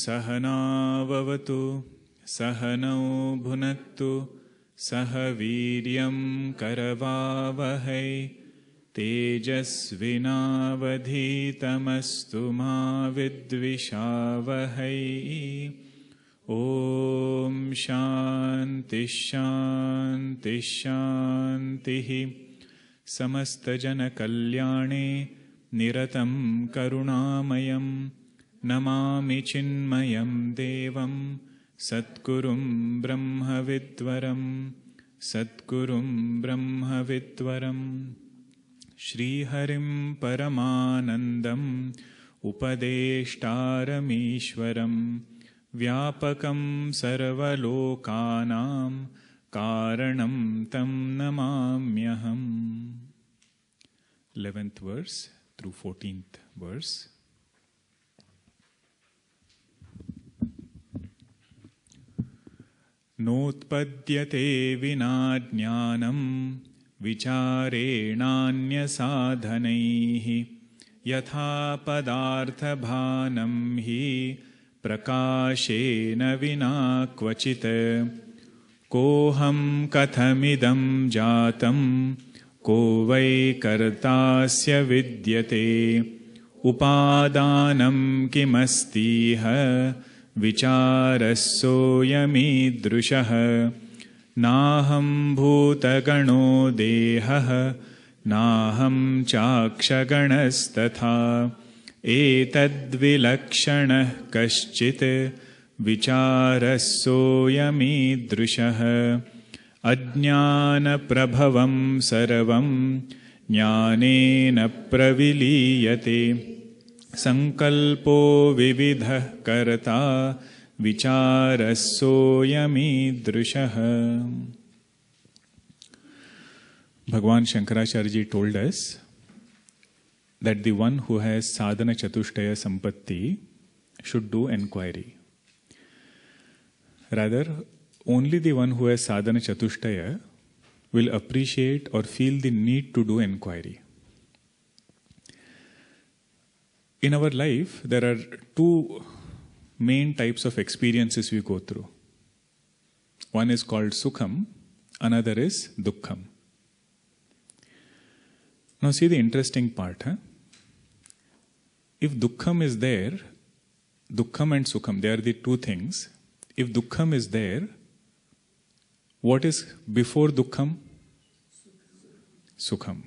सहनाववतु सहनौ भुनक्तु सह वीर्यं करवावहै तेजस्विनावधीतमस्तु मा विद्विषावहै। ॐ शान्ति शान्ति शान्तिः। समस्तजनकल्याणे निरतं करुणामयं नमामि चिन्मयं देवं सद्गुरुं ब्रह्मविद्वरं सद्गुरुं ब्रह्मविद्वरं। श्रीहरिं परमानन्दम् उपदेष्टारमीश्वरं व्यापकं सर्वलोकानां कारणं तं नमाम्यहम्। 11th verse through 14th verse. नोत्पद्यते विना ज्ञानं विचारेणान्यसाधनैः यथा पदार्थभानं हि प्रकाशेन विना क्वचित्। कोऽहं कथमिदं जातं को वै कर्तास्य विद्यते उपादानं किमस्तीह विचारस्सोऽयमीदृशः। नाहं भूतगणो देहः नाहं चाक्षगणस्तथा एतद्विलक्षणः कश्चित् विचारस्सोऽयमीदृशः। अज्ञानप्रभवं सर्वं ज्ञानेन प्रविलीयते संकल्पो विविधः कर्ता विचारस्सोऽयमीदृशः। Bhagavan Shankaracharya ji told us that the one who has sadhana chatushtaya sampatti should do enquiry. Rather, only the one who has sadhana chatushtaya will appreciate or feel the need to do enquiry. In our life, there are two main types of experiences we go through. One is called sukham, another is dukkham. Now see the interesting part. If dukkham is there, dukkham and sukham, they are the two things. If dukkham is there, what is before dukkham? Sukham.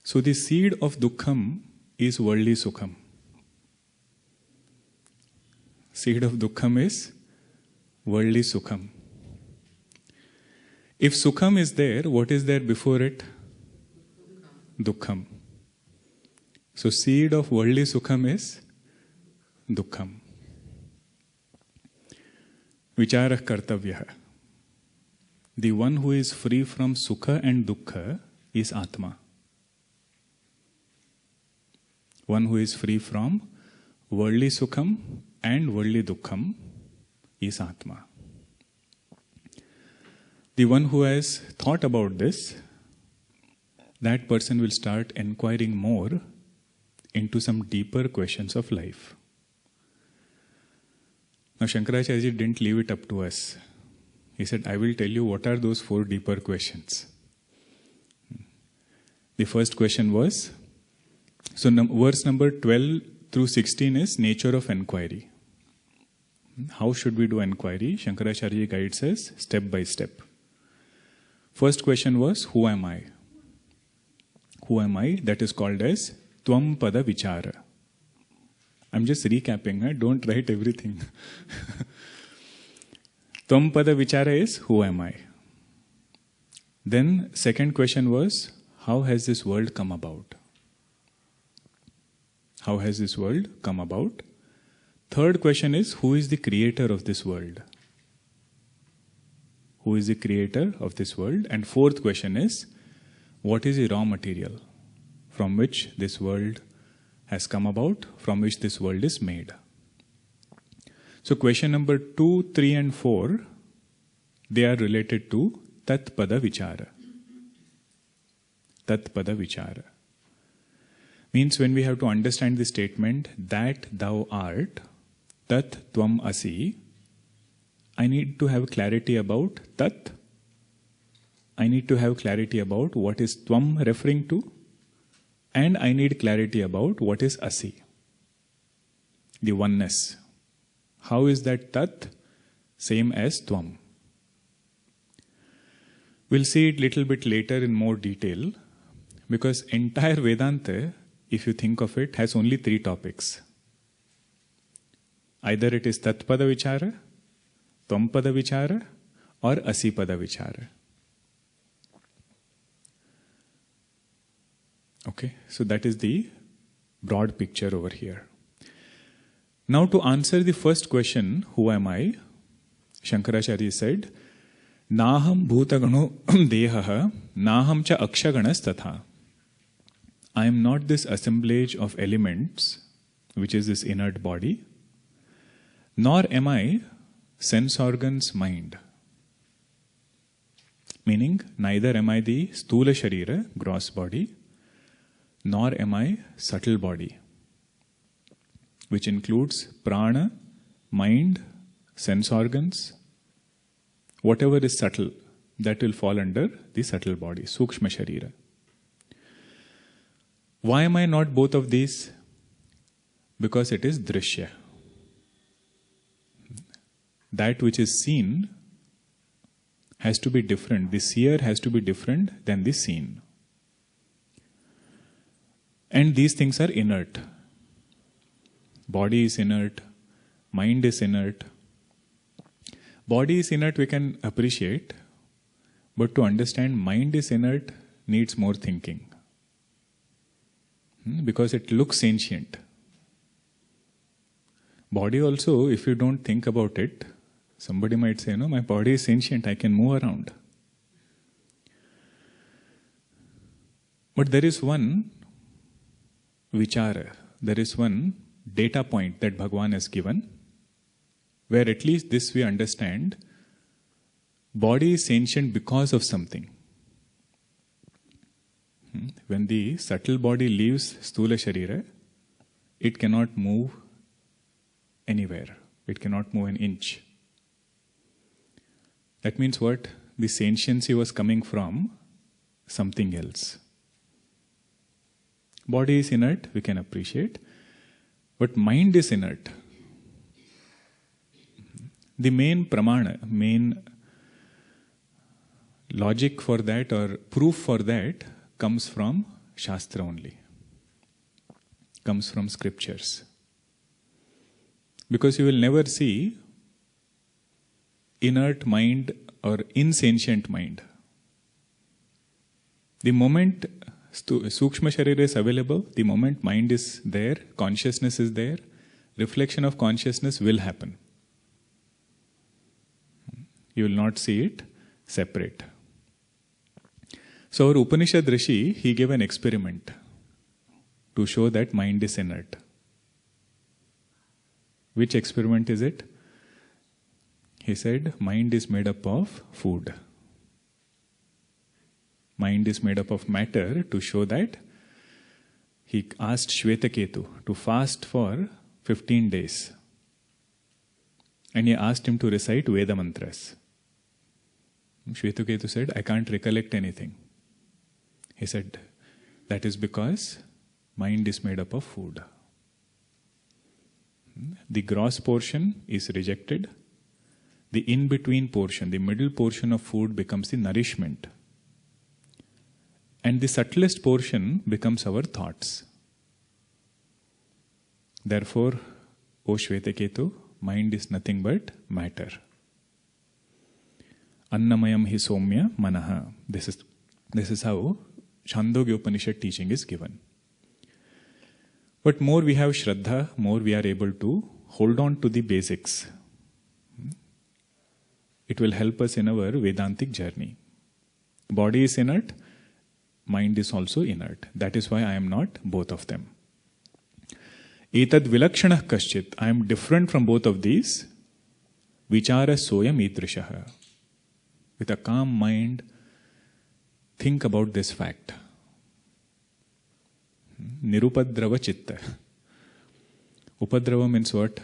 So the seed of dukkham is worldly sukham. Seed of dukkham is worldly sukham. If sukham is there, what is there before it? Dukkham. So seed of worldly sukham is dukkham. Vicharah kartavyah. The one who is free from sukha and dukkha is Atma. One who is free from worldly sukham and worldly dukkham is Atma. The one who has thought about this, that person will start inquiring more into some deeper questions of life. Now Shankaracharya ji didn't leave it up to us. He said, I will tell you what are those 4 deeper questions. The first question was, so verse number 12 through 16 is nature of enquiry. How should we do enquiry? Shankaracharya guides us step by step. First question was, who am I? Who am I? That is called as Tvam Pada Vichara. I'm just recapping, don't write everything. Tvam Pada Vichara is, who am I? Then second question was, how has this world come about? How has this world come about? Third question is, who is the creator of this world? Who is the creator of this world? And fourth question is, what is the raw material from which this world has come about, from which this world is made? So question number 2, 3 and 4, they are related to Tat Pada Vichara. Tat Pada Vichara. Means when we have to understand the statement, that thou art, Tat Tvam Asi, I need to have clarity about Tat. I need to have clarity about what is Tvam referring to. And I need clarity about what is Asi, the oneness. How is that Tat same as Tvam? We'll see it little bit later in more detail, because entire Vedanta, if you think of it, has only 3 topics. Either it is Tat Pada Vichara, Tvam Pada Vichara, or Asi Pada Vichara. Okay, so that is the broad picture over here. Now to answer the first question, who am I? Shankaracharya said, Naham bhutagano dehaha, naham cha akshaganas tatha. I am not this assemblage of elements, which is this inert body, nor am I sense organs mind. Meaning, neither am I the stula sharira, gross body, nor am I subtle body, which includes prana, mind, sense organs, whatever is subtle, that will fall under the subtle body, sukshma sharira. Why am I not both of these? Because it is drishya. That which is seen has to be different. The seer has to be different than the seen. And these things are inert. Body is inert, mind is inert. Body is inert, we can appreciate, but to understand mind is inert needs more thinking. Because it looks sentient. Body also, if you don't think about it, somebody might say, no, my body is sentient, I can move around. But there is one vichara, there is one data point that Bhagavan has given, where at least this we understand, body is sentient because of something. When the subtle body leaves stula sharira, it cannot move anywhere. It cannot move an inch. That means what? The sentiency was coming from something else. Body is inert, we can appreciate. But mind is inert. The main pramana, main logic for that or proof for that comes from Shastra only. Comes from scriptures. Because you will never see inert mind or insentient mind. The moment Sukshma Sharira is available, the moment mind is there, consciousness is there, reflection of consciousness will happen. You will not see it separate. So our Upanishad Rishi, he gave an experiment to show that mind is inert. Which experiment is it? He said, mind is made up of food. Mind is made up of matter, to show that. He asked Shvetaketu to fast for 15 days. And he asked him to recite Veda mantras. Shvetaketu said, I can't recollect anything. He said, that is because mind is made up of food. The gross portion is rejected. The in-between portion, the middle portion of food becomes the nourishment. And the subtlest portion becomes our thoughts. Therefore, O Shvetaketu, mind is nothing but matter. Annamayam hi somya manaha. This is how Chandogya Upanishad teaching is given. But more we have Shraddha, more we are able to hold on to the basics. It will help us in our Vedantic journey. Body is inert, mind is also inert. That is why I am not both of them. Etad vilakshanah kaschit. I am different from both of these. Vichara soyam idrishaha. With a calm mind, think about this fact. Nirupadrava chitta. Upadrava means what?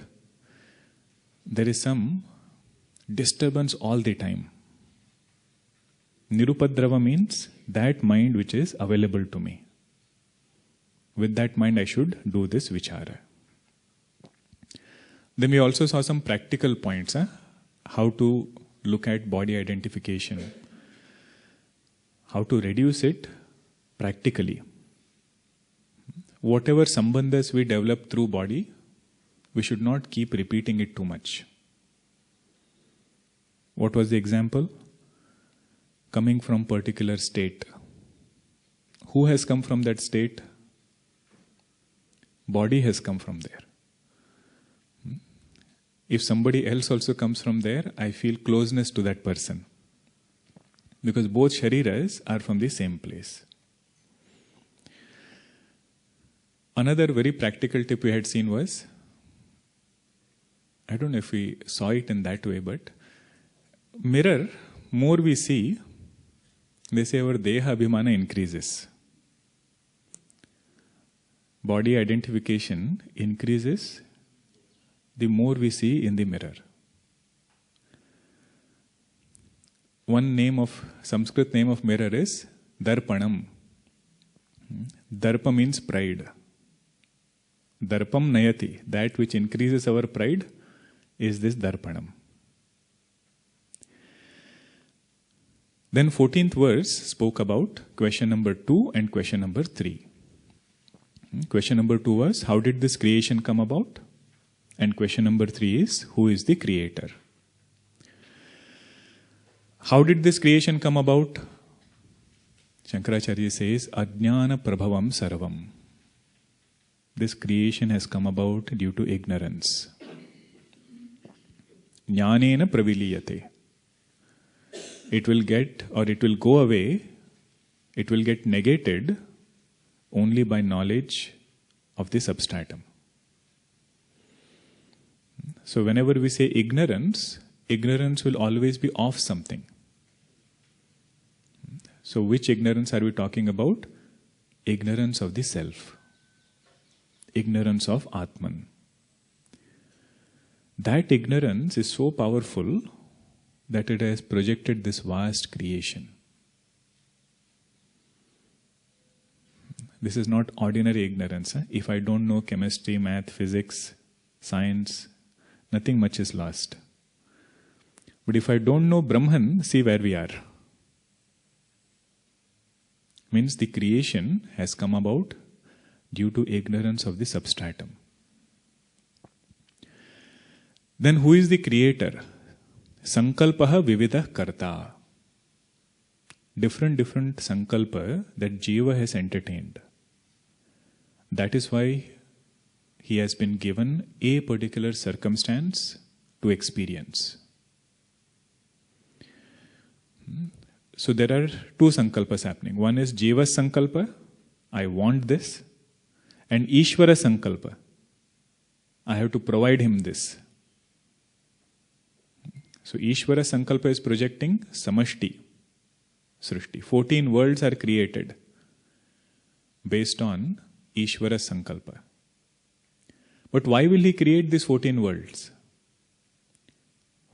There is some disturbance all the time. Nirupadrava means that mind which is available to me. With that mind I should do this vichara. Then we also saw some practical points. How to look at body identification. How to reduce it practically. Whatever sambandhas we develop through body, we should not keep repeating it too much. What was the example? Coming from particular state. Who has come from that state? Body has come from there. If somebody else also comes from there, I feel closeness to that person. Because both shariras are from the same place. Another very practical tip we had seen was, I don't know if we saw it in that way, but mirror, more we see, they say our deha abhimana increases. Body identification increases the more we see in the mirror. One name of, Sanskrit name of mirror is Darpanam. Darpa means pride. Darpam nayati, that which increases our pride is this Darpanam. Then 14th verse spoke about question number 2 and question number 3. Question number 2 was, how did this creation come about? And question number 3 is, who is the creator? How did this creation come about? Shankaracharya says, Ajnana Prabhavam Sarvam. This creation has come about due to ignorance. Jnanena praviliyate. It will get, or it will go away, it will get negated only by knowledge of the substratum. So whenever we say ignorance, ignorance will always be of something. So which ignorance are we talking about? Ignorance of the self. Ignorance of Atman. That ignorance is so powerful that it has projected this vast creation. This is not ordinary ignorance. If I don't know chemistry, math, physics, science, nothing much is lost. But if I don't know Brahman, see where we are. Means the creation has come about due to ignorance of the substratum. Then who is the creator? Sankalpaha vividah karta. Different sankalpa that Jiva has entertained. That is why he has been given a particular circumstance to experience. So there are two sankalpas happening. One is Jiva sankalpa, I want this, and Ishvara sankalpa, I have to provide him this. So Ishvara sankalpa is projecting samashti, srishti. 14 worlds are created based on Ishvara sankalpa. But why will he create these 14 worlds?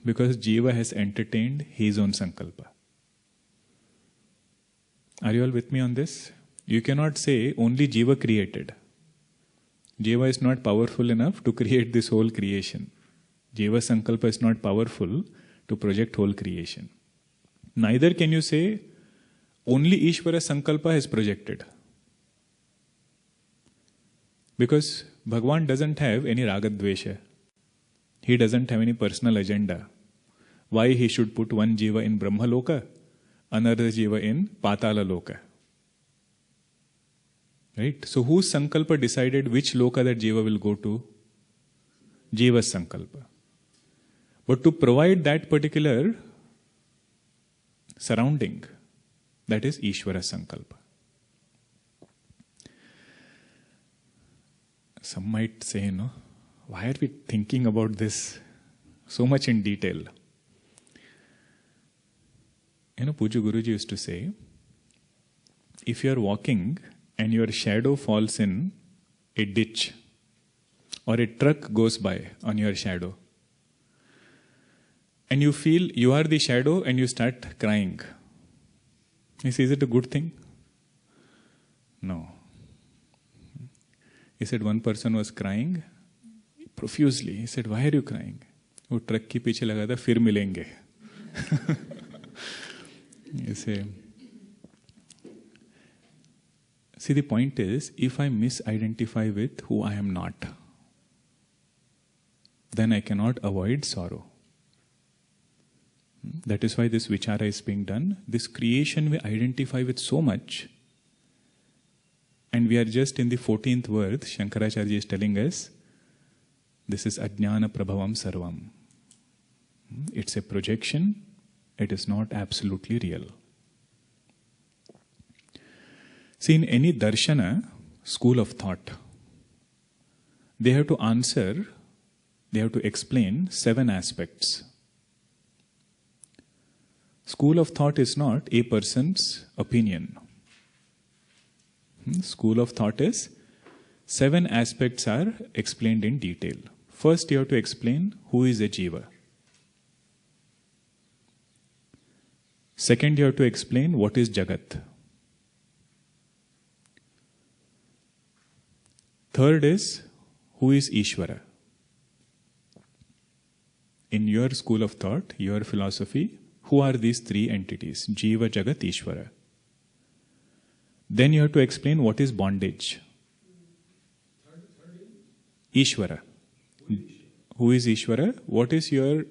Because Jiva has entertained his own sankalpa. Are you all with me on this? You cannot say only Jiva created. Jiva is not powerful enough to create this whole creation. Jiva sankalpa is not powerful to project whole creation. Neither can you say only Ishvara sankalpa has projected. Because Bhagwan doesn't have any ragadvesha. He doesn't have any personal agenda. why he should put one jiva in Brahmaloka, another jiva in Patala Loka. Right? So whose sankalpa decided which loka that jiva will go to? Jiva's sankalpa. But to provide that particular surrounding, that is Ishvara sankalpa. Some might say, no, why are we thinking about this so much in detail? Puja Guruji used to say, if you are walking and your shadow falls in a ditch, or a truck goes by on your shadow, and you feel you are the shadow and you start crying, is it a good thing? No. He said one person was crying profusely. He said, why are you crying? वो truck के पीछे लगा था, फिर मिलेंगे. See, the point is, if I misidentify with who I am not, then I cannot avoid sorrow. That is why this vichara is being done. This creation we identify with so much, and we are just in the 14th word. Shankaracharya is telling us, this is ajnana prabhavam sarvam. It's a projection, it is not absolutely real. See, in any darshana, school of thought, they have to answer, they have to explain 7 aspects. School of thought is not a person's opinion. School of thought is 7 aspects are explained in detail. First, you have to explain who is a jiva. Second, you have to explain what is jagat. Third is who is Ishvara. In your school of thought, your philosophy, who are these 3 entities? Jiva, Jagat, Ishvara. Then you have to explain what is bondage. Ishvara. Who is Ishvara? What is your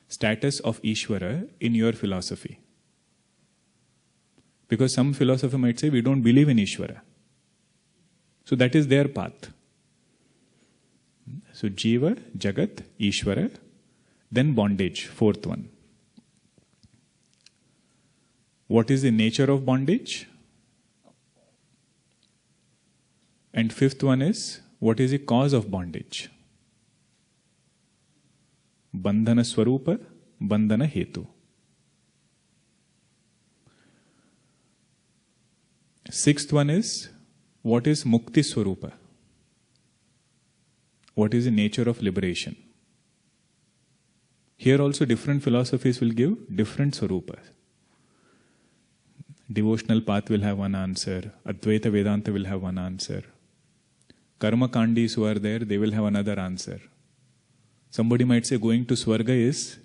status of Ishvara in your philosophy? Because some philosopher might say, we don't believe in Ishvara. So that is their path. So Jiva, Jagat, Ishvara, then bondage, 4th one. What is the nature of bondage? And 5th one is, what is the cause of bondage? Bandhana Swarupa, Bandhana Hetu. 6th one is, what is Mukti Swarupa? What is the nature of liberation? Here also different philosophies will give different Swarupas. Devotional path will have one answer. Advaita Vedanta will have one answer. Karma Kandis who are there, they will have another answer. Somebody might say going to Swarga is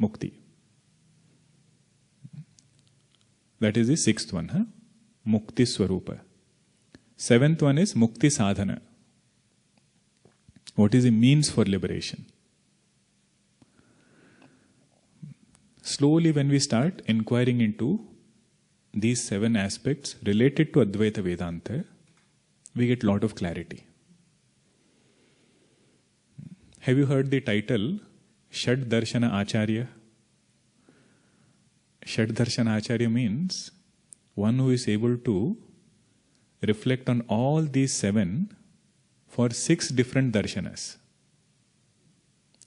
Mukti. That is the 6th one. Mukti Swarupa. 7th one is Mukti Sadhana. What is the means for liberation? Slowly when we start inquiring into these 7 aspects related to Advaita Vedanta, we get a lot of clarity. Have you heard the title Shad Darshana Acharya? Shad Darshana Acharya means one who is able to reflect on all these 7 for 6 different darshanas.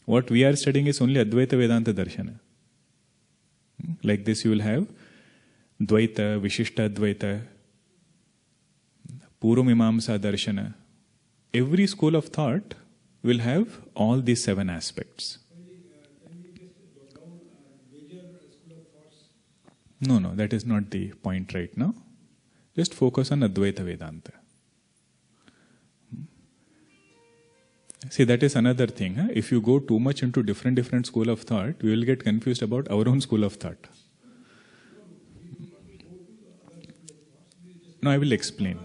What we are studying is only Advaita Vedanta Darshana. Like this you will have Dvaita, Vishishta Dvaita, Purvamimamsa Darshana. Every school of thought will have all these 7 aspects. No, that is not the point right now. Just focus on Advaita Vedanta. See, that is another thing. If you go too much into different school of thought, we will get confused about our own school of thought. No, I will explain.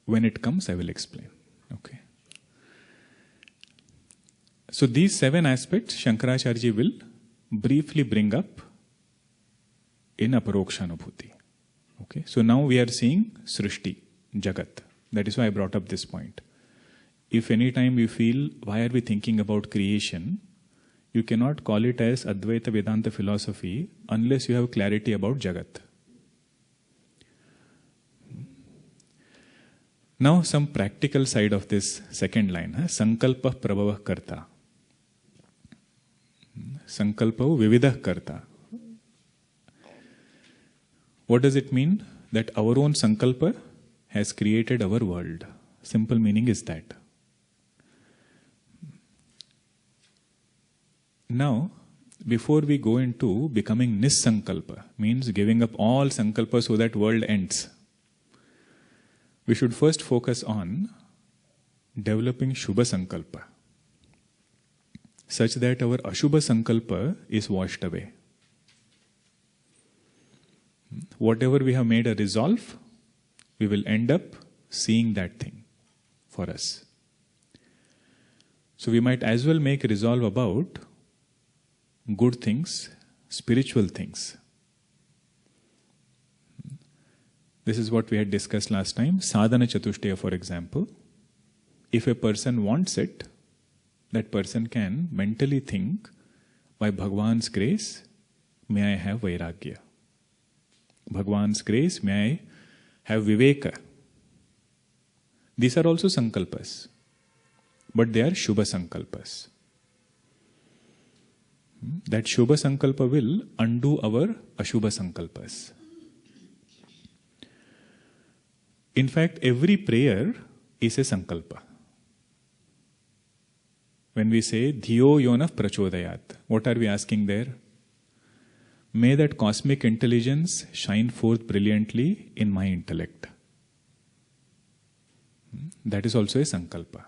When it comes, I will explain. Okay. So these 7 aspects Shankaracharya will briefly bring up in Aparokshanubhuti. Okay, so now we are seeing Srishti, Jagat. That is why I brought up this point. If any time you feel, why are we thinking about creation? You cannot call it as Advaita Vedanta philosophy unless you have clarity about Jagat. Now some practical side of this second line. Sankalpa prabhavah karta. Sankalpa vividah karta. What does it mean? That our own sankalpa has created our world. Simple meaning is that. Now, before we go into becoming Nissankalpa, means giving up all sankalpa so that world ends, we should first focus on developing Shubha Sankalpa, such that our Ashubha Sankalpa is washed away. Whatever we have made a resolve, we will end up seeing that thing for us. So we might as well make a resolve about good things, spiritual things. This is what we had discussed last time. Sadhana Chatushtaya, for example. If a person wants it, that person can mentally think, by Bhagwan's grace, may I have Vairagya. Bhagwan's grace, may I have Viveka. These are also sankalpas, but they are Shubha Sankalpas. That Shubha Sankalpa will undo our Ashubha Sankalpas. In fact, every prayer is a Sankalpa. When we say Dhiyo Yonah Prachodayat, what are we asking there? May that cosmic intelligence shine forth brilliantly in my intellect. That is also a Sankalpa.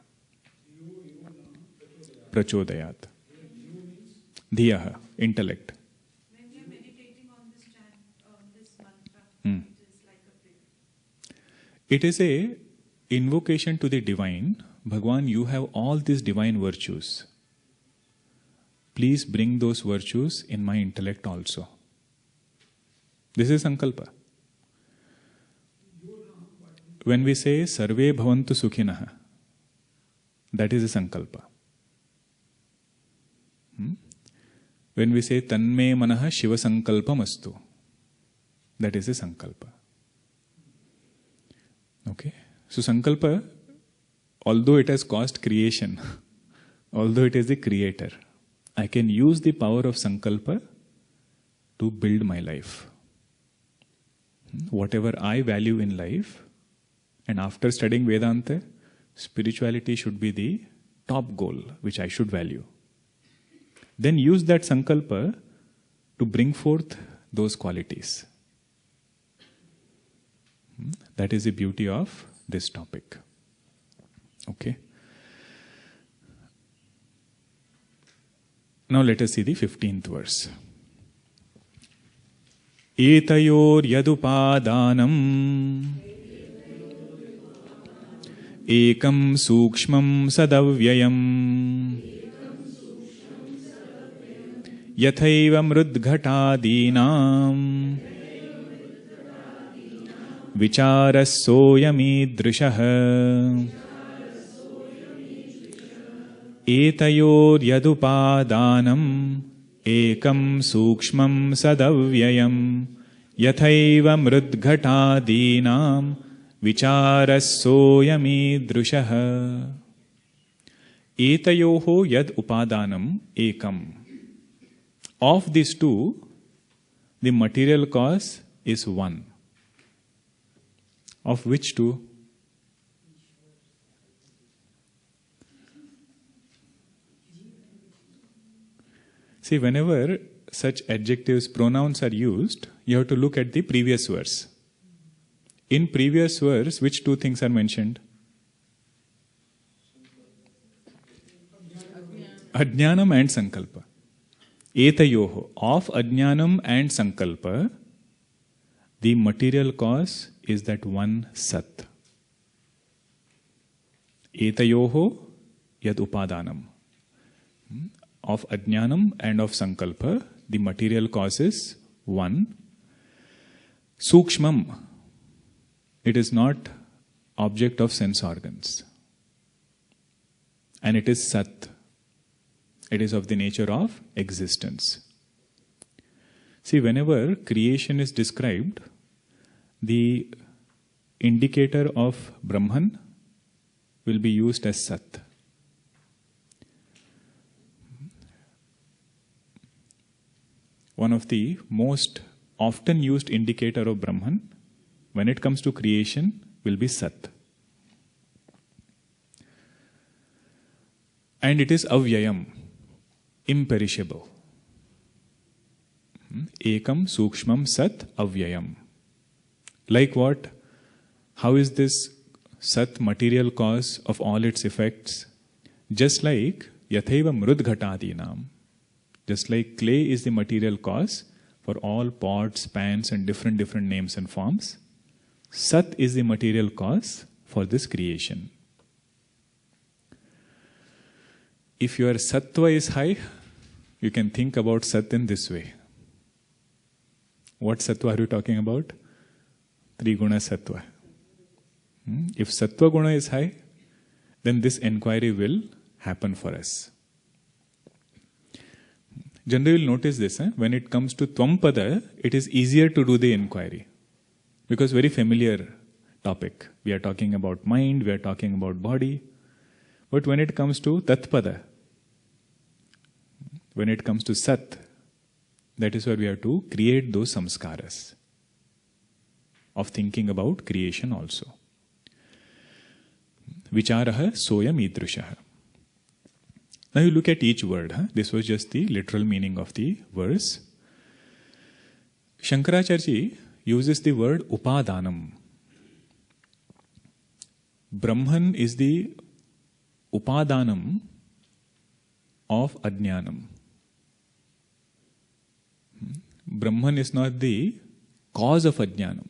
Prachodayat. Dhiyaha, intellect. When we are meditating on this chant, this mantra, it is like a prayer. It is a invocation to the divine. Bhagwan, you have all these divine virtues. Please bring those virtues in my intellect also. This is Sankalpa. When we say Sarve Bhavantu Sukhinaha, that is a Sankalpa. When we say Tanme Manaha Shiva Sankalpam Astu, that is a Sankalpa. Okay? So Sankalpa, although it has caused creation, although it is the creator, I can use the power of Sankalpa to build my life. Whatever I value in life, and after studying Vedanta, spirituality should be the top goal which I should value. Then use that Sankalpa to bring forth those qualities. That is the beauty of this topic. Okay. Now let us see the 15th verse. Etayor yadupadanam ekam sukshmam sadavyayam yathaiva mrudghatadinam vicharassoyamidrishah etayor yadupadanam ekam sukshmam sadavyayam yathaiva mrudghatadinam vicharassoyamidrishah etayoho yad upadanam ekam. Of these two, the material cause is one. Of which two? See, whenever such adjectives, pronouns are used, you have to look at the previous verse. In previous verse, which two things are mentioned? Ajnanam and Sankalpa. Etayoho, of Ajnanam and Sankalpa, the material cause is that one Sat. Etayoho yad upadanam. of Ajnanam and of Sankalpa, the material cause is one. Sukshmam, it is not object of sense organs. And it is Sat. It is of the nature of existence. See, whenever creation is described, the indicator of Brahman will be used as Sat. One of the most often used indicator of Brahman when it comes to creation will be Sat. And it is Avyayam, imperishable. Ekam Sukshmam Sat Avyayam. Like what? How is this Sat material cause of all its effects? Just like Yatheva Mrudghatadinam. Just like clay is the material cause for all pots, pans and different names and forms, Sat is the material cause for this creation. If your Sattva is high, you can think about Sat in this way. What Sattva are you talking about? Triguna Sattva. If Sattva Guna is high, then this inquiry will happen for us. Generally, you'll notice this. When it comes to Tvampada, it is easier to do the inquiry. Because very familiar topic. We are talking about mind, we are talking about body. But when it comes to Tatpada, when it comes to Sat, that is where we have to create those samskaras of thinking about creation also. Vicharaha soyam idrushaha. Now you look at each word. This was just the literal meaning of the verse. Shankaracharya uses the word upadanam. Brahman is the upadanam of ajnanam. Brahman is not the cause of ajnanam.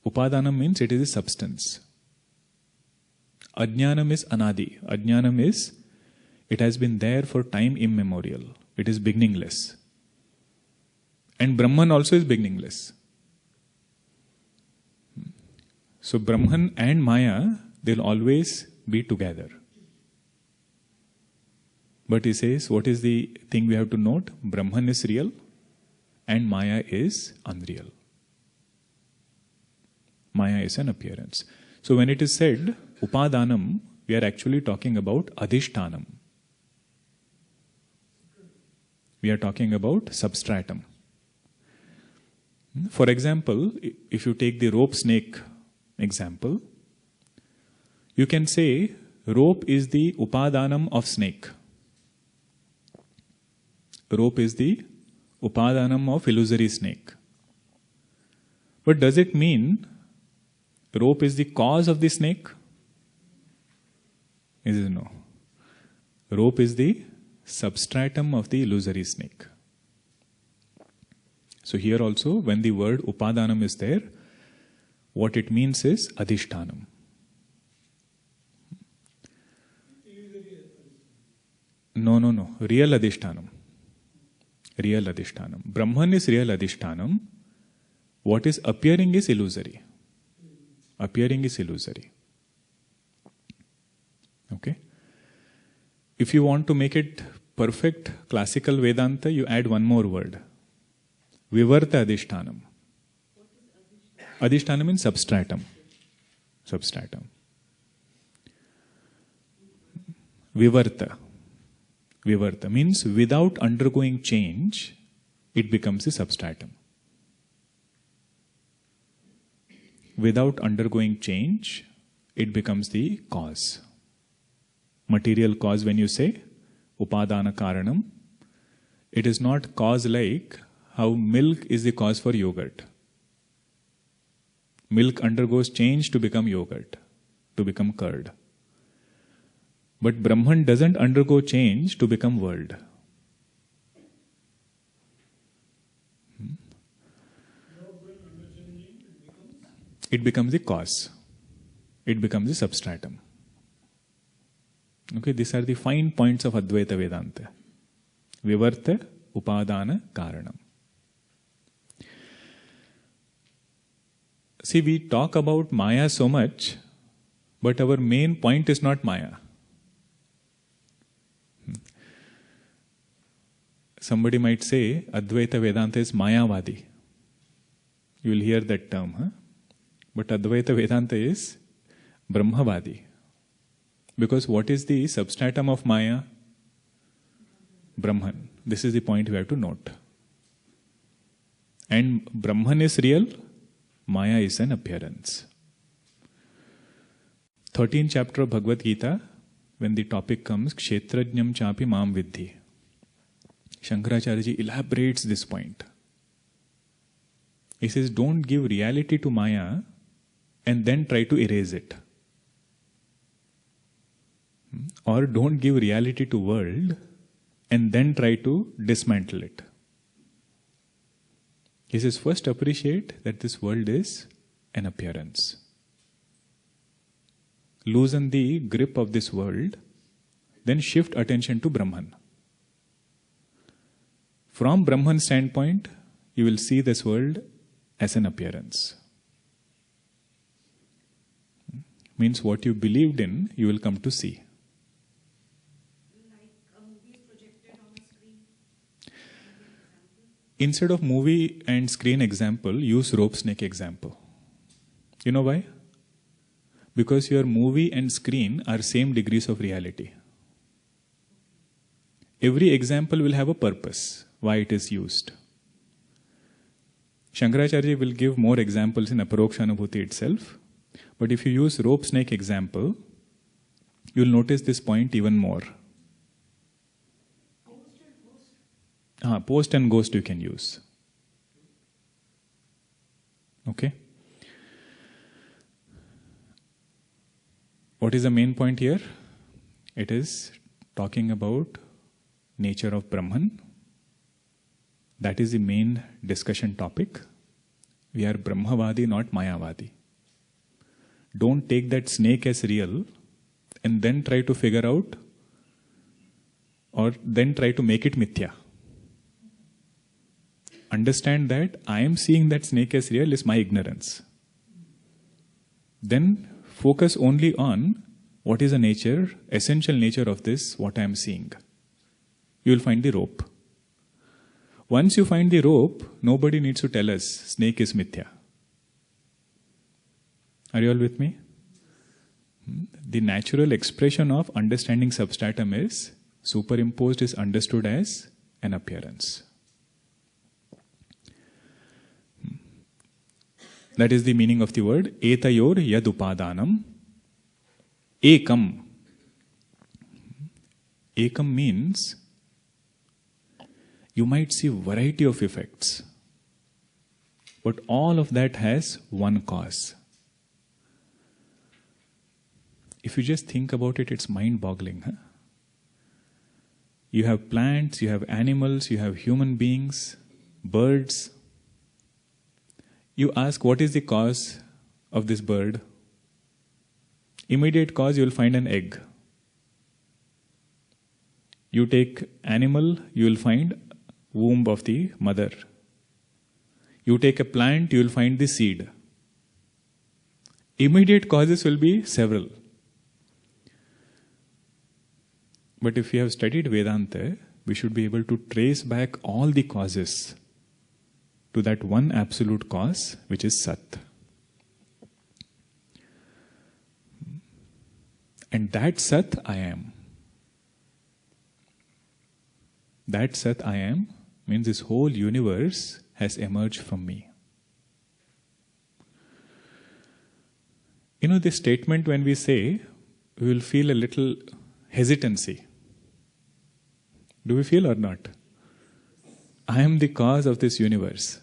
Upadanam means it is a substance. Ajnanam is anadi. Ajnanam is, it has been there for time immemorial. It is beginningless. And Brahman also is beginningless. So Brahman and Maya, they'll always be together. But he says, what is the thing we have to note? Brahman is real and Maya is unreal. Maya is an appearance. So when it is said, Upadanam, we are actually talking about Adhishtanam. We are talking about substratum. For example, if you take the rope snake example, you can say rope is the Upadanam of snake. Rope is the Upadanam of illusory snake. But does it mean rope is the cause of the snake? Is it no? Rope is the substratum of the illusory snake. So here also, when the word upadanam is there, what it means is adhishtanam. No. Real adhishtanam. Real adhishtanam. Brahman is real adhishtanam. What is appearing is illusory. Appearing is illusory. Okay? If you want to make it perfect classical Vedanta, you add one more word. Vivarta adhishtanam. Adhishtanam means substratum. Substratum. Vivarta. Vivarta means without undergoing change, it becomes the substratum. Without undergoing change, it becomes the cause. Material cause, when you say upadana karanam, it is not cause like how milk is the cause for yogurt. Milk undergoes change to become yogurt, to become curd. But Brahman doesn't undergo change to become world. It becomes the cause. It becomes the substratum. Okay, these are the fine points of Advaita Vedanta. Vivarta Upadana Karanam. See, we talk about Maya so much, but our main point is not Maya. Somebody might say Advaita Vedanta is Mayavadi. You will hear that term, huh? But Advaita Vedanta is Brahmavadi. Because what is the substratum of Maya? Brahman. This is the point we have to note. And Brahman is real, Maya is an appearance. 13th chapter of Bhagavad Gita, when the topic comes, Kshetrajñam chapi mam vidhi, Shankaracharya ji elaborates this point. He says, don't give reality to Maya and then try to erase it. Or don't give reality to world and then try to dismantle it. He says, first appreciate that this world is an appearance. Loosen the grip of this world, then shift attention to Brahman. From Brahman's standpoint, you will see this world as an appearance. Means what you believed in, you will come to see. Like a movie projected on a screen. Instead of movie and screen example, use rope snake example. You know why? Because your movie and screen are same degrees of reality. Every example will have a purpose, why it is used. Shankaracharya will give more examples in Aparokshanubhuti itself. But if you use rope snake example, you will notice this point even more. Post and ghost you can use. Okay? What is the main point here? It is talking about nature of Brahman. That is the main discussion topic. We are Brahmavadi, not Mayavadi. Don't take that snake as real and then try to figure out or then try to make it mithya. Understand that I am seeing that snake as real is my ignorance. Then focus only on what is the nature, essential nature of this, what I am seeing. You will find the rope. Once you find the rope, nobody needs to tell us snake is mithya. Are you all with me? The natural expression of understanding substratum is superimposed is understood as an appearance. That is the meaning of the word etayor yad upadanam ekam. Ekam means you might see variety of effects, but all of that has one cause. If you just think about it, it's mind-boggling. Huh? You have plants, you have animals, you have human beings, birds. You ask, what is the cause of this bird? Immediate cause, you will find an egg. You take animal, you will find womb of the mother. You take a plant, you will find the seed. Immediate causes will be several. But if we have studied Vedanta, we should be able to trace back all the causes to that one absolute cause, which is Sat. And that Sat I am. That Sat I am means this whole universe has emerged from me. You know, this statement when we say, we will feel a little hesitancy. Do we feel or not? I am the cause of this universe.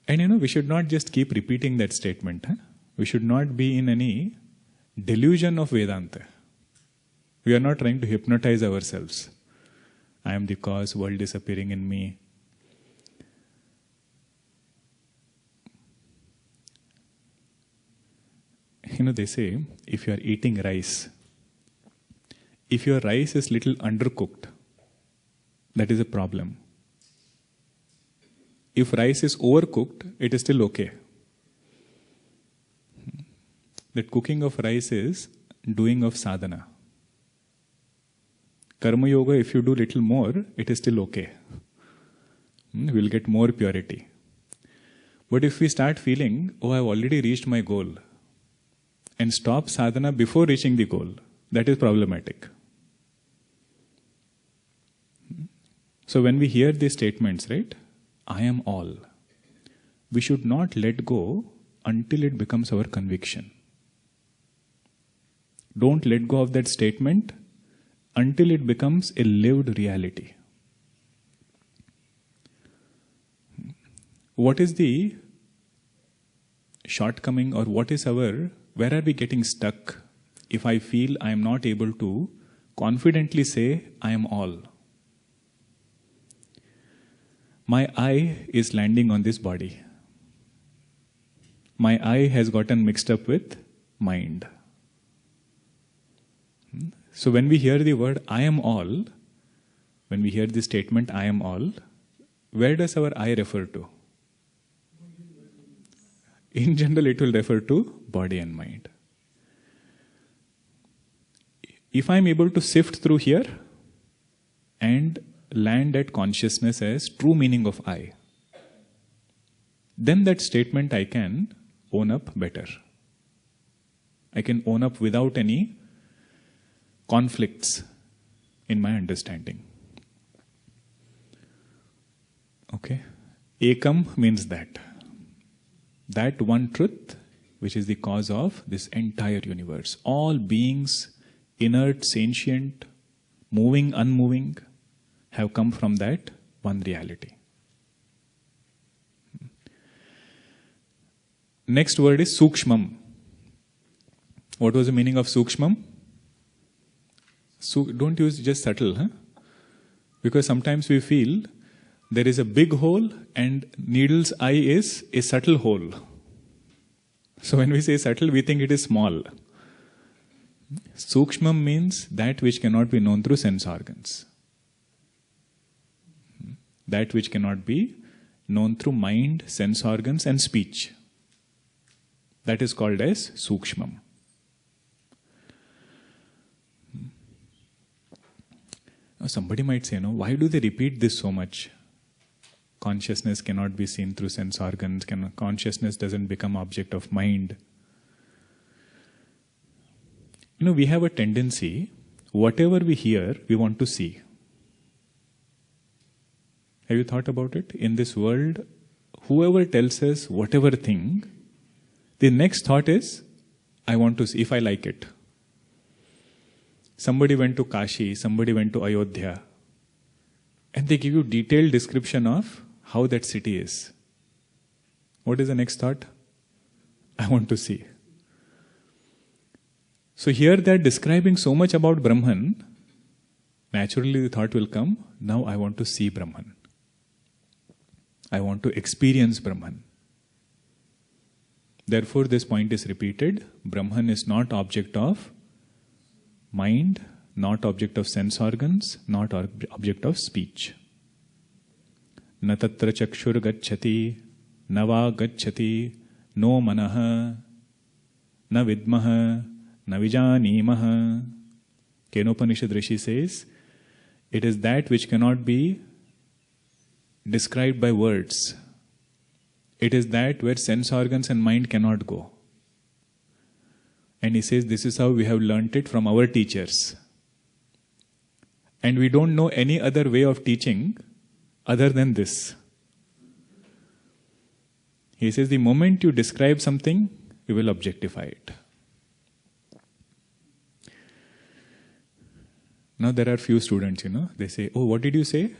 And you know, we should not just keep repeating that statement. Huh? We should not be in any delusion of Vedanta. We are not trying to hypnotize ourselves. I am the cause, world is appearing in me. You They say if you are eating rice, if your rice is little undercooked, that is a problem. If rice is overcooked, it is still okay. That cooking of rice is doing of sadhana. Karma yoga, if you do little more, it is still okay. We will get more purity. But if we start feeling, oh, I have already reached my goal, and stop sadhana before reaching the goal, that is problematic. So when we hear these statements, right, I am all, we should not let go until it becomes our conviction. Don't let go of that statement until it becomes a lived reality. What is the shortcoming, or what is where are we getting stuck if I feel I am not able to confidently say I am all? My eye is landing on this body. My eye has gotten mixed up with mind. So when we hear the word I am all, when we hear the statement I am all, where does our eye refer to? In general, it will refer to body and mind. If I am able to sift through here and land at consciousness as true meaning of I, then that statement I can own up better. I can own up without any conflicts in my understanding. Okay? Ekam means that. That one truth which is the cause of this entire universe. All beings, inert, sentient, moving, unmoving, have come from that one reality. Next word is Sukshmam. What was the meaning of Sukshmam? Don't use just subtle, because sometimes we feel there is a big hole and needle's eye is a subtle hole. So when we say subtle, we think it is small. Sukshmam means that which cannot be known through sense organs. That which cannot be known through mind, sense organs and speech. That is called as Sukshmam. Now somebody might say, no, why do they repeat this so much? Consciousness cannot be seen through sense organs. Consciousness doesn't become object of mind. We have a tendency, whatever we hear, we want to see. Have you thought about it? In this world, whoever tells us whatever thing, the next thought is, I want to see if I like it. Somebody went to Kashi, somebody went to Ayodhya, and they give you detailed description of how that city is. What is the next thought? I want to see. So here they are describing so much about Brahman, naturally the thought will come, now I want to see Brahman. I want to experience Brahman. Therefore this point is repeated, Brahman is not object of mind, not object of sense organs, not object of speech. Na tatra chakshur gacchati, na va gacchati, no manaha, na vidmaha, na vijanimaha. Kenopanishad Rishi says, it is that which cannot be described by words. It is that where sense organs and mind cannot go. And he says this is how we have learnt it from our teachers. And we don't know any other way of teaching other than this. He says the moment you describe something, you will objectify it. Now there are few students, they say, oh, what did you say?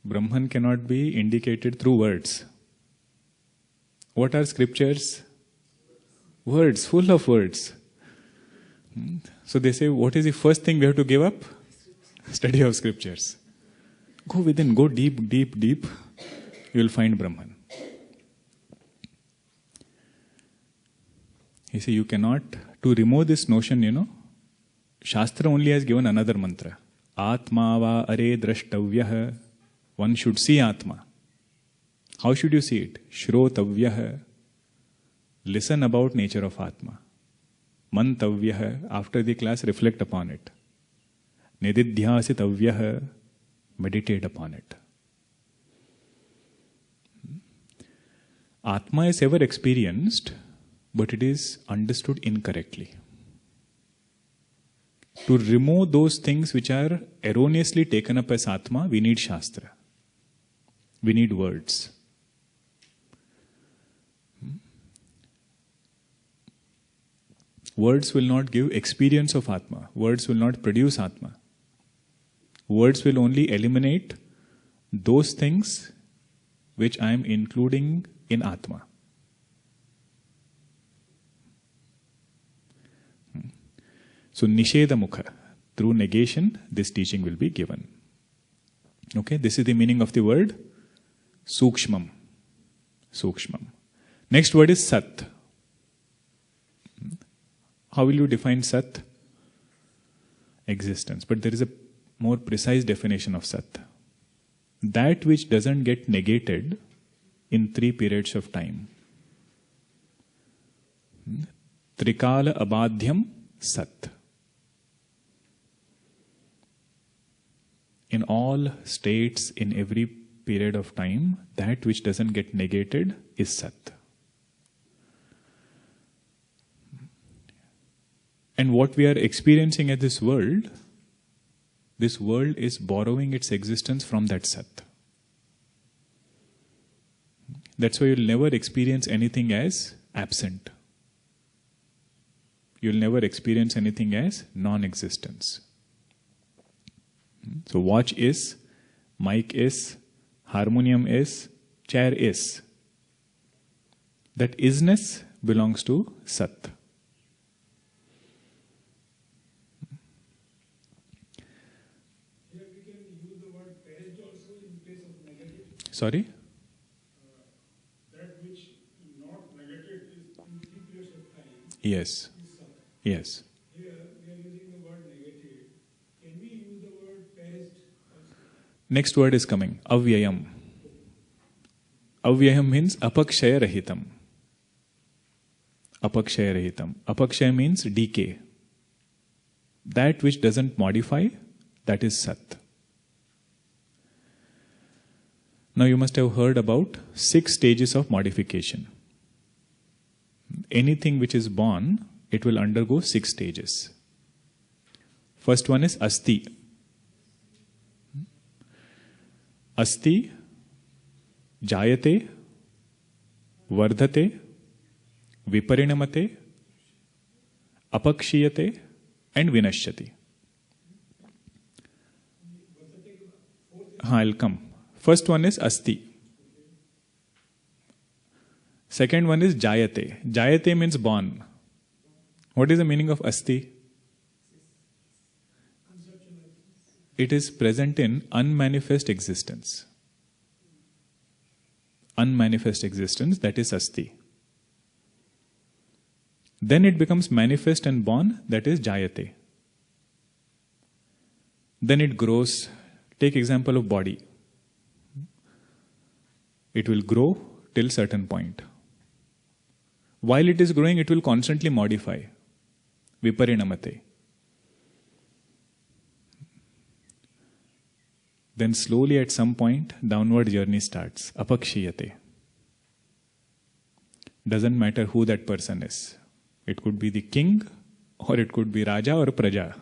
Brahman cannot be indicated through words. What are scriptures? Words, full of words. So they say, what is the first thing we have to give up? Study of scriptures. Go within, go deep, deep, deep. You will find Brahman. He says, you cannot To remove this notion, Shastra only has given another mantra. Atma va are drashtavyah. One should see Atma. How should you see it? Shrotavyah. Listen about nature of Atma. Mantavyah. After the class, reflect upon it. Nididhyasitavyah. Meditate upon it. Atma is ever experienced, but it is understood incorrectly. To remove those things which are erroneously taken up as Atma, we need Shastra. We need words. Words will not give experience of Atma. Words will not produce Atma. Words will only eliminate those things which I am including in Atma. So, Nisheda Mukha, through negation, this teaching will be given. Okay, this is the meaning of the word Sukshmam. Sukshmam. Next word is Sat. How will you define Sat? Existence. But there is a more precise definition of Sat. That which doesn't get negated in 3 periods of time. Trikala abadhyam Sat. In all states, in every period of time, that which doesn't get negated is Sat. And what we are experiencing at this world is borrowing its existence from that Sat. That's why you'll never experience anything as absent. You'll never experience anything as non-existence. So watch is, mic is, harmonium is, chair is. That isness belongs to Sat. Here we can use the word perished also in place of negative. Sorry? That which not negated is in 3 periods of time. Yes. Is Sat. Yes. Here we are using the word negative. Can we use the word perished also? Next word is coming. Avyayam. Avyayam means apakshaya rahitam. Apakshaya rahitam. Apakshaya means decay. That which doesn't modify, that is Sat. Now you must have heard about 6 stages of modification. Anything which is born, it will undergo 6 stages. First one is Asti. Asti, Jayate, Vardhate, Viparinamate, Apakshiyate, and Vinashyati. I'll come. First one is Asti. Second one is Jayate. Jayate means born. What is the meaning of Asti? It is present in unmanifest existence. Unmanifest existence, that is Asti. Then it becomes manifest and born, that is Jayate. Then it grows. Take example of body. It will grow till certain point. While it is growing, it will constantly modify. Viparinamate. Then slowly at some point, downward journey starts. Apakshiyate. Doesn't matter who that person is. It could be the king, or it could be Raja or Praja.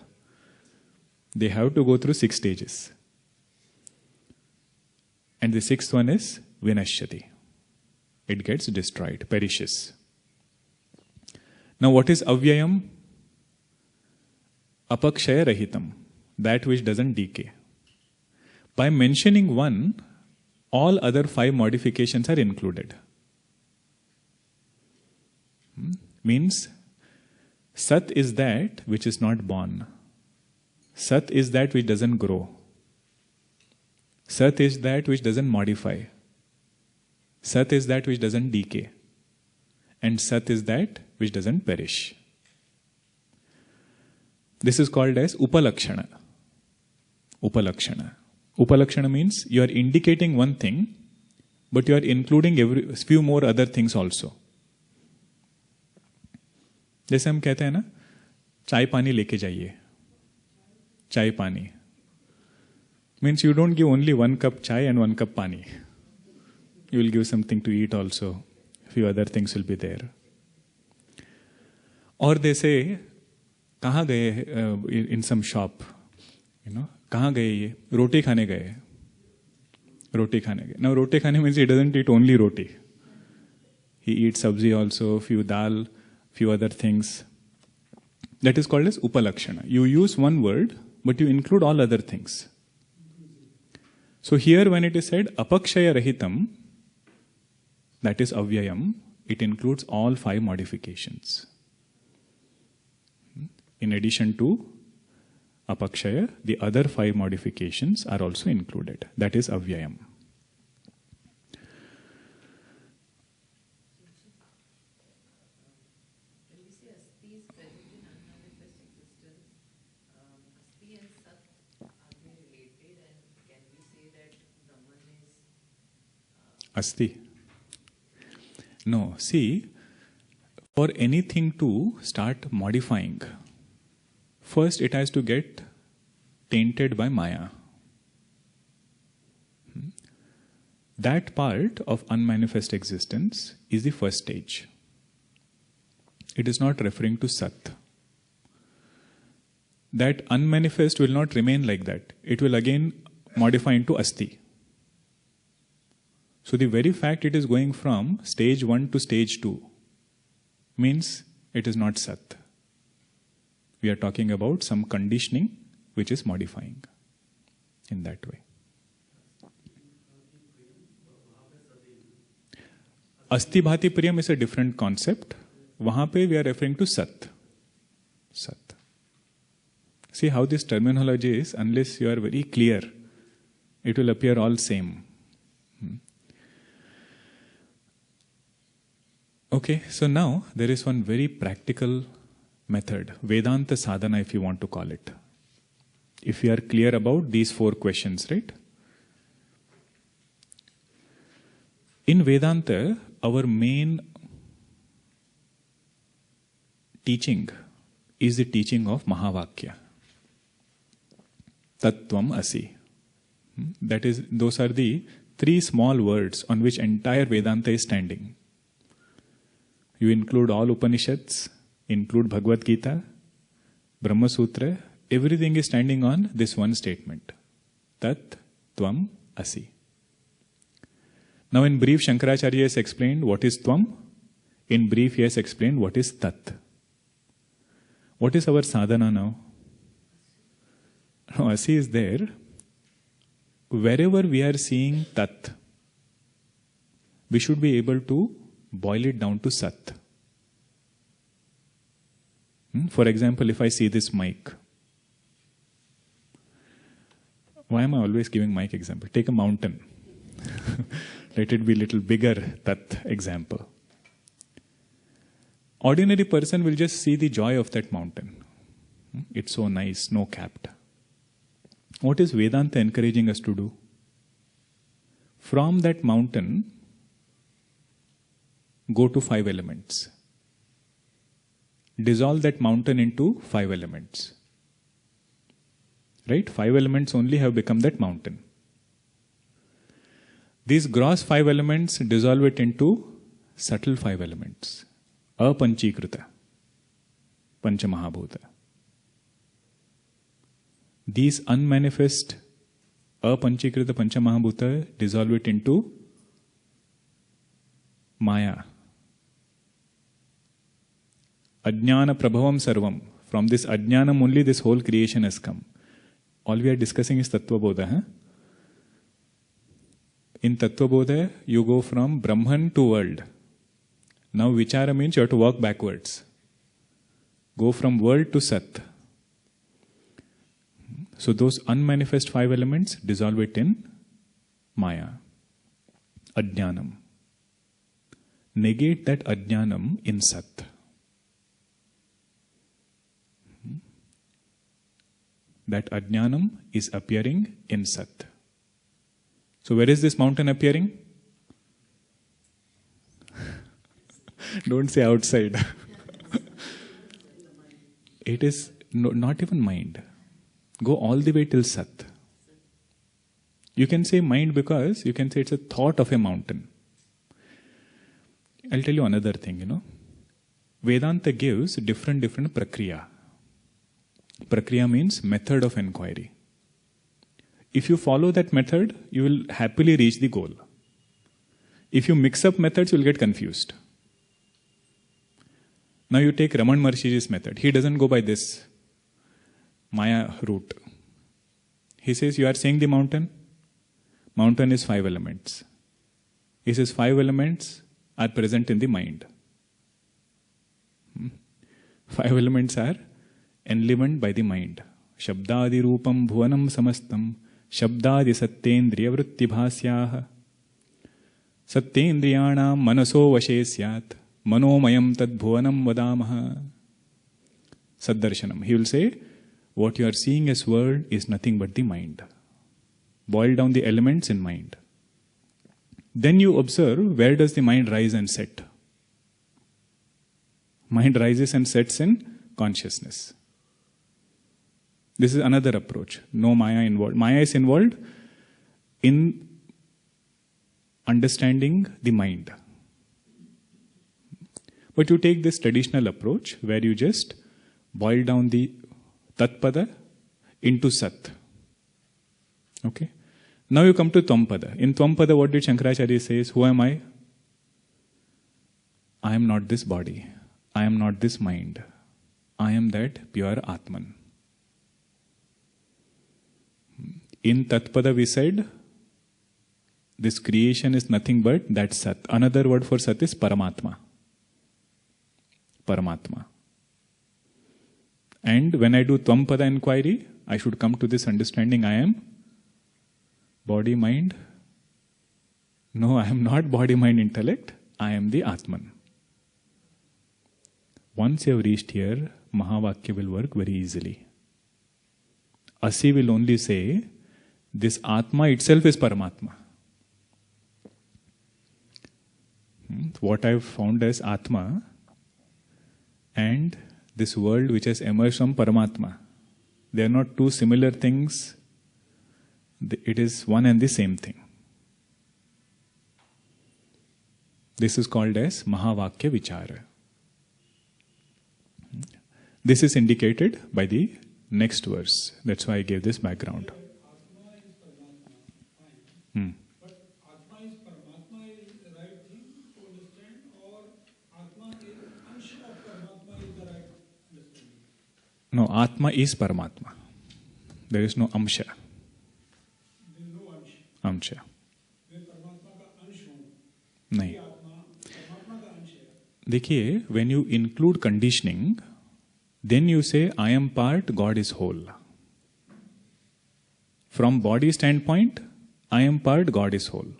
They have to go through 6 stages. And the 6th one is Vinashyati. It gets destroyed, perishes. Now what is Avyayam? Apakshaya rahitam. That which doesn't decay. By mentioning one, all other 5 modifications are included. Means, Sat is that which is not born. Sat is that which doesn't grow. Sat is that which doesn't modify. Sat is that which doesn't decay. And Sat is that which doesn't perish. This is called as upalakshana. Upalakshana. Upalakshana means you are indicating one thing, but you are including few more other things also. जैसे हम कहते हैं ना, चाय पानी लेके जाइए. चाय पानी means you don't give only 1 cup chai and 1 cup pani. You will give something to eat also. Few other things will be there. Or they say, कहाँ गए in some shop, कहाँ गए ये? रोटी खाने गए. रोटी खाने गए. Now रोटी खाने means he doesn't eat only roti. He eats sabzi also, few dal, few other things. That is called as upalakshana. You use one word, but you include all other things. So here when it is said apakshaya rahitam, that is avyayam, it includes all 5 modifications. In addition to apakshaya, the other 5 modifications are also included. That is avyayam. When we say asti is present in unmanifest existence, asti and sat, are they related, and can we say that Brahman is Asti. No, see, for anything to start modifying, first it has to get tainted by Maya. That part of unmanifest existence is the first stage. It is not referring to Sat. That unmanifest will not remain like that. It will again modify into Asti. So the very fact it is going from stage 1 to stage 2 means it is not Sat. We are talking about some conditioning which is modifying in that way. Asti Bhati Priyam is a different concept. Wahan pe we are referring to Sat. Sat. See how this terminology is, unless you are very clear, it will appear all same. Okay, so now there is one very practical method, Vedanta sadhana if you want to call it. If you are clear about these 4 questions, right? In Vedanta, our main teaching is the teaching of Mahavakya. Tattvam Asi. That is, those are the 3 small words on which entire Vedanta is standing. You include all Upanishads, include Bhagavad Gita, Brahma Sutra, everything is standing on this one statement. Tat Tvam Asi. Now in brief, Shankaracharya has explained what is Tvam. In brief, he has explained what is Tat. What is our sadhana now? Now, Asi is there. Wherever we are seeing Tat, we should be able to boil it down to Sat. For example, if I see this mic, why am I always giving mic example? Take a mountain. Let it be little bigger, Tat example. Ordinary person will just see the joy of that mountain. It's so nice, snow-capped. What is Vedanta encouraging us to do? From that mountain, go to 5 elements. Dissolve that mountain into 5 elements. Right? 5 elements only have become that mountain. These gross 5 elements, dissolve it into subtle 5 elements. Apanchikrita. Panchamahabhuta. These unmanifest apanchikrita Panchamahabhuta, dissolve it into Maya. Ajnana Prabhavam Sarvam. From this Ajnanam only this whole creation has come. All we are discussing is Tattva Bodha. Huh? In Tattva Bodha, you go from Brahman to world. Now Vichara means you have to walk backwards. Go from world to Sat. So those unmanifest 5 elements, dissolve it in Maya. Ajnanam. Negate that Ajnanam in Sat. that Ajnanam is appearing in Sat. So where is this mountain appearing? Don't say outside. It is not even mind. Go all the way till Sat. You can say mind because you can say it's a thought of a mountain. I'll tell you another thing, Vedanta gives different prakriya. Prakriya means method of inquiry. If you follow that method, you will happily reach the goal. If you mix up methods, you will get confused. Now you take Raman Maharshi's method. He doesn't go by this Maya route. He says, you are saying the mountain. Mountain is 5 elements. He says 5 elements are present in the mind. 5 elements are enlivened by the mind. Shabdadi rupam bhuvanam samastam shabdadi satyendriya vritti bhasyaha satyendriyanam manaso vashe syat manomayam tad bhuvanam vadamaha. Saddarshanam. He will say, what you are seeing as world is nothing but the mind. Boil down the elements in mind. Then you observe, where does the mind rise and set? Mind rises and sets in consciousness. This is another approach. No Maya involved. Maya is involved in understanding the mind. But you take this traditional approach where you just boil down the Tatpada into Sat. Okay? Now you come to Tvam-pada. In Tvam-pada, what did Shankaracharya say? Who am I? I am not this body. I am not this mind. I am that pure Atman. In Tatpada we said, this creation is nothing but that Sat. Another word for Sat is Paramatma. Paramatma. And when I do Tvam-pada inquiry, I should come to this understanding I am body, mind. No, I am not body, mind, intellect. I am the Atman. Once you have reached here, Mahavakya will work very easily. Asi will only say, this Atma itself is Paramatma. What I have found as Atma and this world which has emerged from Paramatma, they are not two similar things. It is one and the same thing. This is called as Mahavakya Vichara. This is indicated by the next verse. That's why I gave this background. Atma is Paramatma, fine. But Atma is Paramatma is the right thing to understand, or Atma is Ansha of Paramatma is the right understanding? No, Atma is Paramatma. There is no Amsha. There is no Ansha. Amsha. where Paramatma का अंश हो, नहीं. ये आत्मा परमात्मा का अंश है. देखिए, when you include conditioning, then you say, I am part, God is whole. From body standpoint, I am part, God is whole.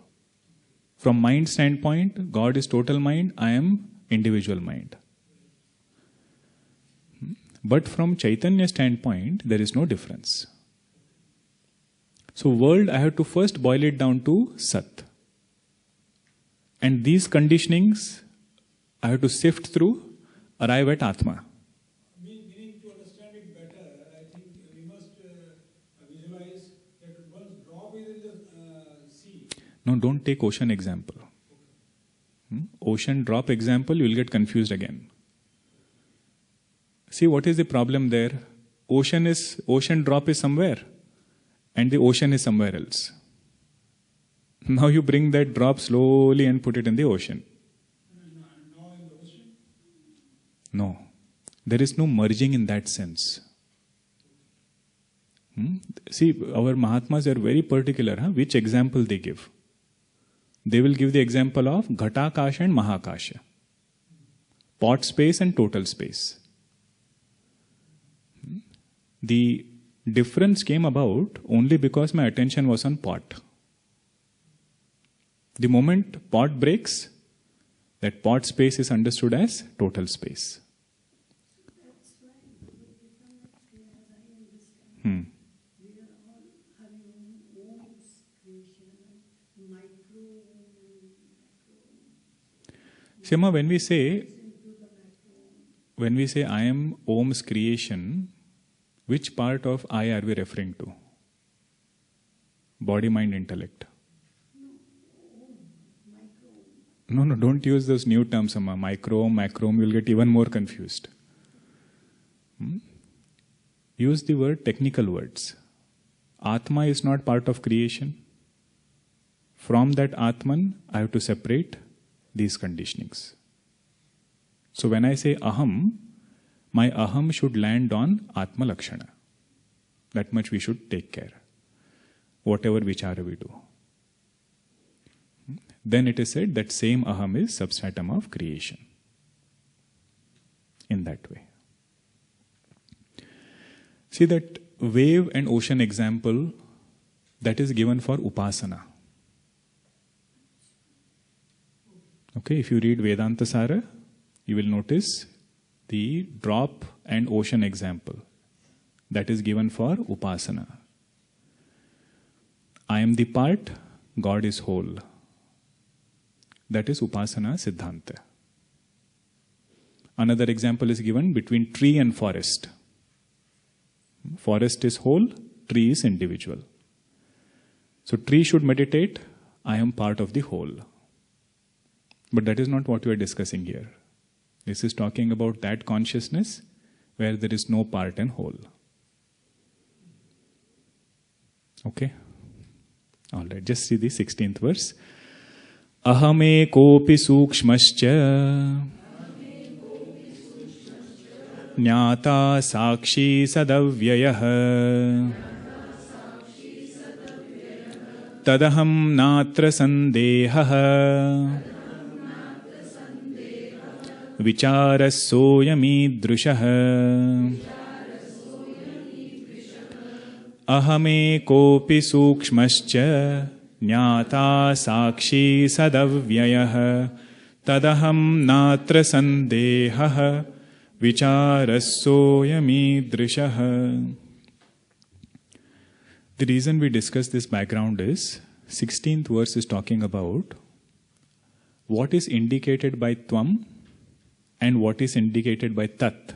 From mind standpoint, God is total mind, I am individual mind. But from Chaitanya standpoint, there is no difference. So world, I have to first boil it down to Sat. And these conditionings, I have to sift through, arrive at Atma. Meaning to understand it better, I think we must visualize that one drop is in the sea. No, don't take ocean example. Ocean drop example, you will get confused again. See, what is the problem there? Ocean drop is somewhere, and the ocean is somewhere else. Now you bring that drop slowly and put it in the ocean. Now in the ocean. No, there is no merging in that sense. See, our Mahatmas are very particular, which example they give. They will give the example of Ghatakasha and Mahakasha. Pot space and total space. The difference came about only because my attention was on pot. The moment pot breaks, that pot space is understood as total space. That's why it will become not clear as I understand. Shema, when we say I am Om's creation, which part of I are we referring to? Body, mind, intellect. No, don't use those new terms, Amma. Micro, macrome, you'll get even more confused. Use the word technical words. Atma is not part of creation. From that Atman, I have to separate these conditionings. So when I say aham, my aham should land on Atma Lakshana. That much we should take care. Whatever vichara we do. Then it is said that same aham is substratum of creation. In that way. See that wave and ocean example that is given for upasana. Okay, if you read Vedanta Sara, you will notice the drop and ocean example that is given for upasana. I am the part, God is whole. That is upasana siddhanta. Another example is given between tree and forest. Forest is whole, tree is individual. So tree should meditate, I am part of the whole. But that is not what we are discussing here. This is talking about that consciousness where there is no part and whole. Okay? Alright, just see the 16th verse. Ahame kopi sukshmascha Jnata sakshi sadavyayah Tadaham natra sandehah Vicharasoyami drushah Ahame kopi sukshmascha Jnata sakshi sadavyayah Tadaham natra sandehah Vicharasoyami drishah. The reason we discuss this background is 16th verse is talking about what is indicated by tvam and what is indicated by tat.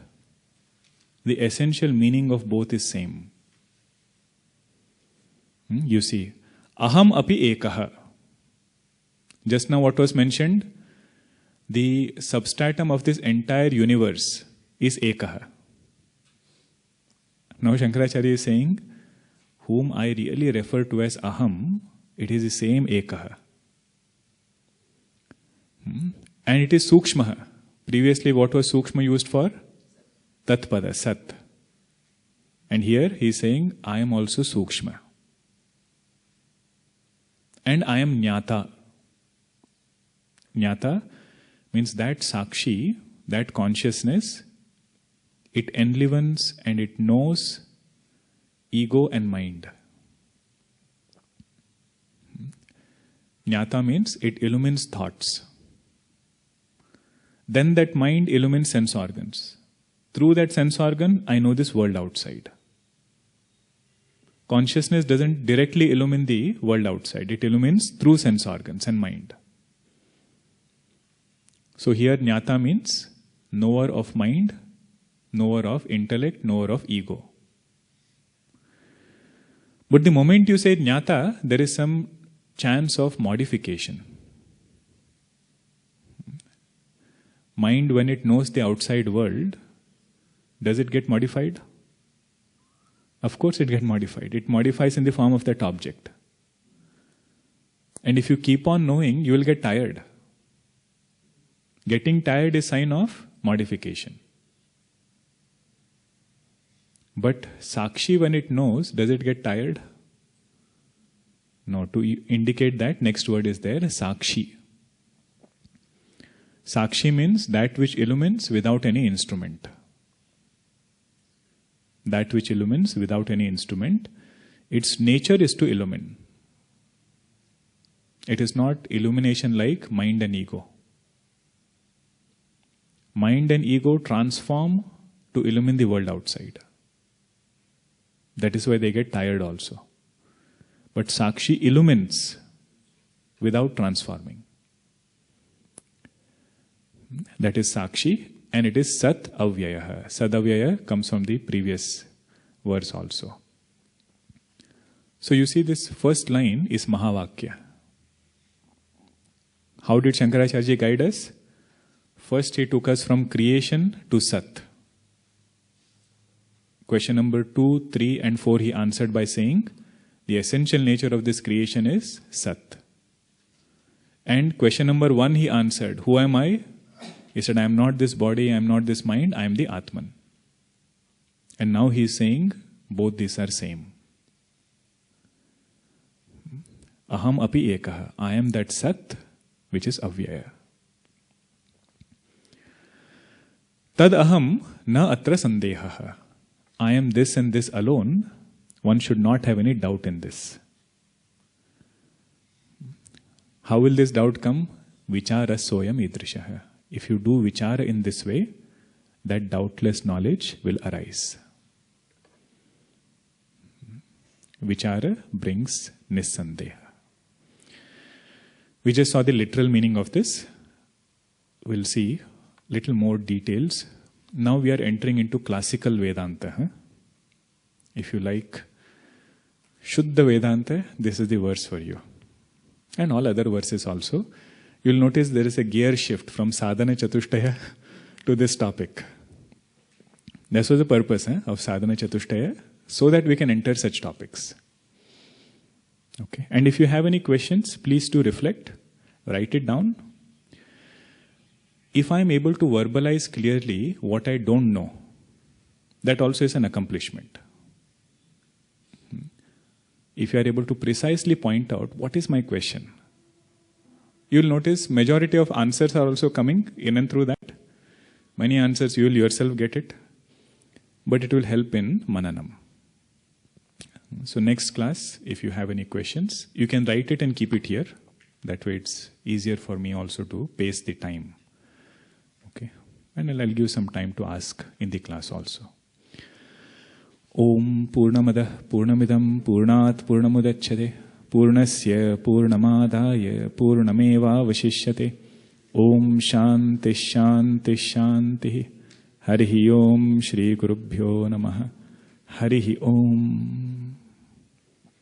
The essential meaning of both is same. You see, aham api ekah. Just now what was mentioned? The substratum of this entire universe is ekah. Now Shankaracharya is saying, whom I really refer to as aham, it is the same ekah. And it is sukshma. Previously what was sukshma used for? Tatpada, sat. And here he is saying, I am also sukshma. And I am jnata. Jnata means that sakshi, that consciousness, it enlivens and it knows ego and mind. Jnata means it illumines thoughts. Then that mind illumines sense organs. Through that sense organ, I know this world outside. Consciousness doesn't directly illumine the world outside. It illumines through sense organs and mind. So here jnata means knower of mind, knower of intellect, knower of ego. But the moment you say jnata, there is some chance of modification. Mind, when it knows the outside world, does it get modified? Of course it gets modified. It modifies in the form of that object. And if you keep on knowing, you will get tired. Getting tired is sign of modification. But sakshi, when it knows, does it get tired? No, to indicate that, next word is there, sakshi. Sakshi means that which illumines without any instrument. That which illumines without any instrument. Its nature is to illumine. It is not illumination like mind and ego. Mind and ego transform to illumine the world outside. That is why they get tired also. But sakshi illumines without transforming. That is Sakshi, and it is Sat Avyaya. Sad Avyaya comes from the previous verse also. So you see, this first line is Mahavakya. How did Shankaracharya guide us? First, he took us from creation to Sat. Question number 2, 3, and 4 he answered by saying, the essential nature of this creation is Sat. And question number 1 he answered, who am I? He said, I am not this body, I am not this mind, I am the Atman. And now he is saying, both these are same. Aham api ekaha. I am that Sat, which is Avyaya. Tad aham na atra sandehaha. I am this and this alone. One should not have any doubt in this. How will this doubt come? Vichara soyam idrishaha. If you do vichara in this way, that doubtless knowledge will arise. Vichara brings nisandeha. We just saw the literal meaning of this. We'll see little more details. Now we are entering into classical Vedanta. If you like Shuddha Vedanta, this is the verse for you. And all other verses also. You'll notice there is a gear shift from Sadhana Chatushtaya to this topic. That was the purpose of Sadhana Chatushtaya, so that we can enter such topics. Okay. And if you have any questions, please do reflect, write it down. If I am able to verbalize clearly what I don't know, that also is an accomplishment. If you are able to precisely point out what is my question, you'll notice majority of answers are also coming in and through that. Many answers you will yourself get it, but it will help in Mananam. So next class, if you have any questions, you can write it and keep it here. That way it's easier for me also to pace the time. Okay. And I'll give some time to ask in the class also. Om Purnamadah Purnamidam Purnat Purnamudachyate Purnasya Purnamadaya Purnameva Vashishyate. Om Shanti Shanti Shanti. Harihi Om Shri Gurubhyo Namaha. Harihi Om.